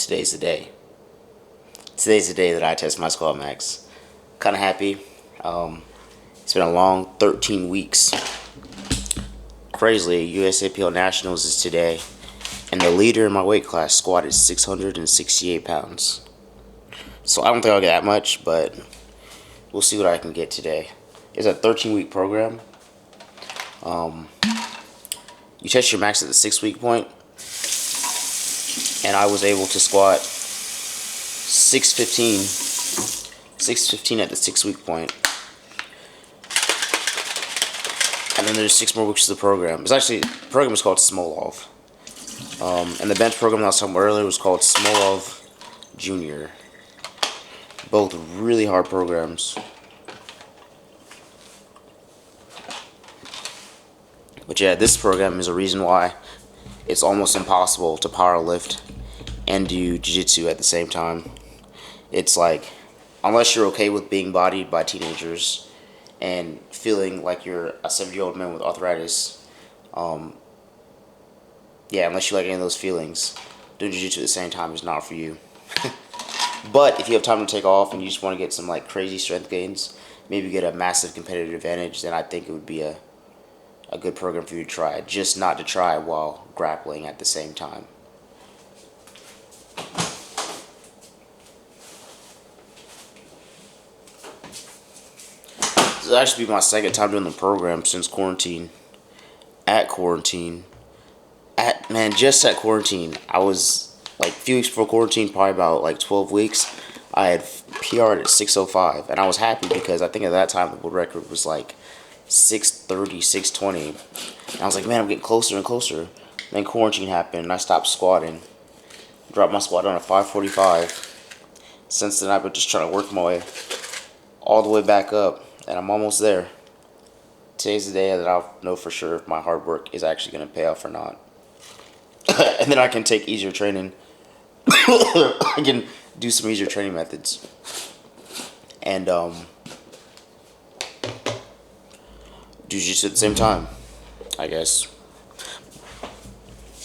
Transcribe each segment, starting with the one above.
today's the day. Today's the day that I test my squat max. Kind of happy. It's been a long 13 weeks. Crazily, USAPL Nationals is today, and the leader in my weight class squatted 668 pounds. So I don't think I'll get that much, but we'll see what I can get today. It's a 13-week program. You test your max at the 6-week point, and I was able to squat 615 at the 6-week point. And then there's 6 more weeks of the program. The program is called Smolov. And the bench program that I was talking about earlier was called Smolov Jr. Both really hard programs. But yeah, this program is a reason why it's almost impossible to power lift and do jiu-jitsu at the same time. It's like, unless you're okay with being bodied by teenagers and feeling like you're a 70-year-old man with arthritis, unless you like any of those feelings, doing jiu-jitsu at the same time is not for you. But if you have time to take off and you just want to get some like crazy strength gains, maybe get a massive competitive advantage, then I think it would be a good program for you to try. Just not to try while grappling at the same time. This will actually be my second time doing the program since quarantine. Just at quarantine. I was like a few weeks before quarantine, probably about like 12 weeks. I had PR'd at 605, and I was happy because I think at that time the world record was like 630, 620. And I was like, man, I'm getting closer and closer. Then quarantine happened, and I stopped squatting. Dropped my squat down to 545. Since then, I've been just trying to work my way all the way back up, and I'm almost there. Today's the day that I'll know for sure if my hard work is actually going to pay off or not. And then I can take easier training. I can do some easier training methods. And do jiu-jitsu at the same time, I guess.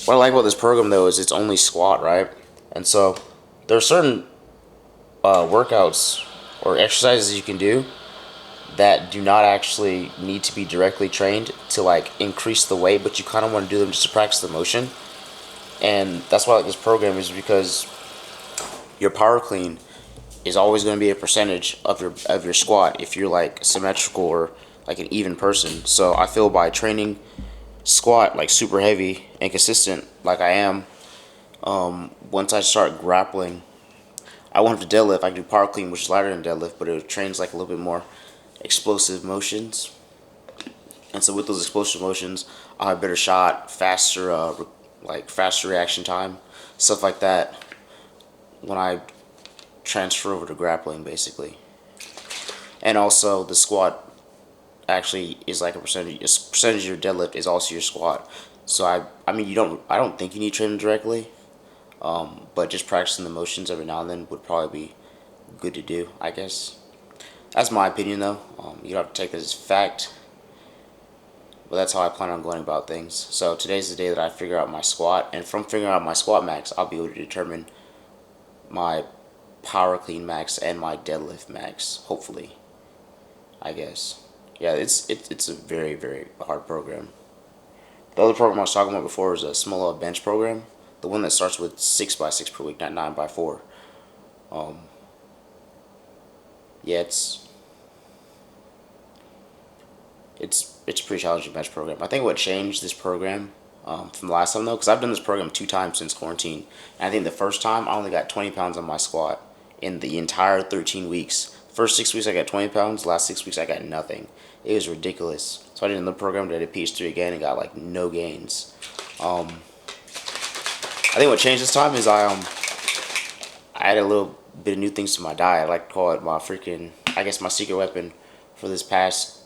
What I like about this program, though, is it's only squat, right? And so there are certain workouts or exercises you can do that do not actually need to be directly trained to like increase the weight, but you kind of want to do them just to practice the motion. And that's why I like this program, is because your power clean is always going to be a percentage of your squat if you're like symmetrical or like an even person. So I feel by training squat like super heavy and consistent like I am, once I start grappling, I won't have to deadlift. I can do power clean, which is lighter than deadlift, but it trains like a little bit more explosive motions. And so with those explosive motions, I'll have a better shot, faster reaction time, stuff like that when I transfer over to grappling, basically. And also the squat actually is like a percentage of your deadlift is also your squat. So I don't think you need to train them directly, but just practicing the motions every now and then would probably be good to do, I guess. That's my opinion, though. You don't have to take this as fact, but that's how I plan on going about things. So today's the day that I figure out my squat, and from figuring out my squat max, I'll be able to determine my power clean max and my deadlift max, hopefully, I guess. Yeah, it's a very, very hard program. The other program I was talking about before was a Smolov bench program, the one that starts with 6x6 per week, not 9x4. It's a pretty challenging bench program. I think what changed this program from the last time, though, because I've done this program 2 times since quarantine, and I think the first time I only got 20 pounds on my squat in the entire 13 weeks. First 6 weeks I got 20 pounds, last 6 weeks I got nothing. It was ridiculous. So I did another program, did a PS3 again, and got like no gains. I think what changed this time is I added a little bit of new things to my diet. I like to call it my my secret weapon for this past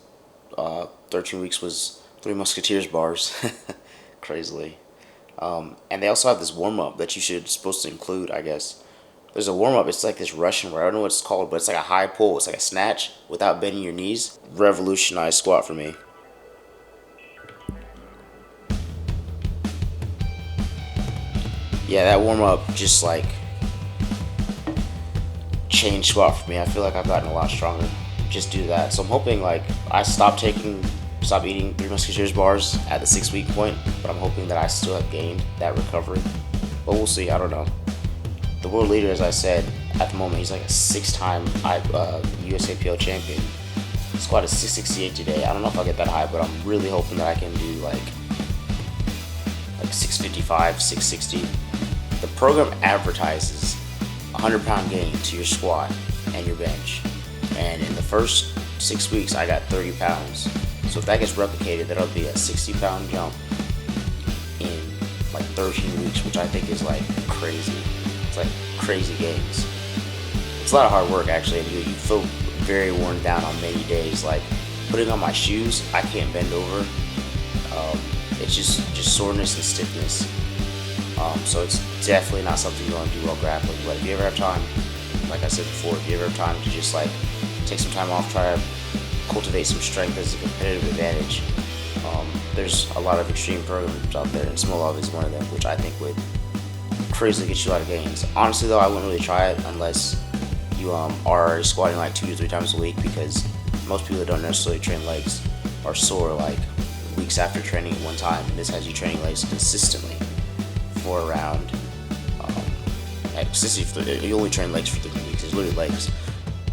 13 weeks was 3 Musketeers bars, crazily. And they also have this warm-up that supposed to include, I guess. There's a warm-up, it's like this Russian word, I don't know what it's called, but it's like a high pull, it's like a snatch without bending your knees. Revolutionized squat for me. Yeah, that warm-up just like changed squat for me. I feel like I've gotten a lot stronger just due to that. So I'm hoping like I stop eating Three Musketeers bars at the 6 week point, but I'm hoping that I still have gained that recovery. But we'll see. I don't know. The world leader, as I said, at the moment, he's like a 6-time USAPL champion. Squat is 668 today. I don't know if I'll get that high, but I'm really hoping that I can do like 655, 660. The program advertises 100-pound gain to your squat and your bench. And in the first 6 weeks, I got 30 pounds. So if that gets replicated, that'll be a 60-pound jump in like 13 weeks, which I think is like crazy. It's like crazy gains. It's a lot of hard work actually, and you feel very worn down on many days. Like putting on my shoes, I can't bend over. It's just soreness and stiffness. So it's definitely not something you want to do while grappling. But if you ever have time, like I said before, if you ever have time to just like take some time off, try to cultivate some strength as a competitive advantage. There's a lot of extreme programs out there, and Smolov is one of them, which I think would crazily get you a lot of gains. Honestly though, I wouldn't really try it unless you are squatting like 2 to 3 times a week, because most people that don't necessarily train legs are sore like weeks after training at one time, and this has you training legs consistently for around you only train legs for 3 weeks. It's literally legs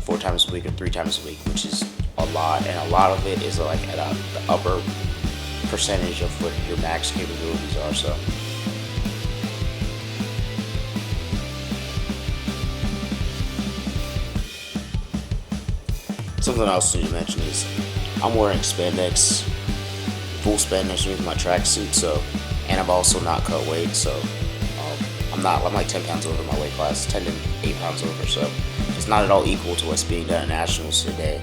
4 times a week or 3 times a week, which is a lot, and a lot of it is like at the upper percentage of what your max capabilities are. So something else I need to mention is I'm wearing spandex, full spandex with my tracksuit, and I'm also not cut weight, so I'm like 10 pounds over my weight class, 10 to 8 pounds over, so it's not at all equal to what's being done at nationals today.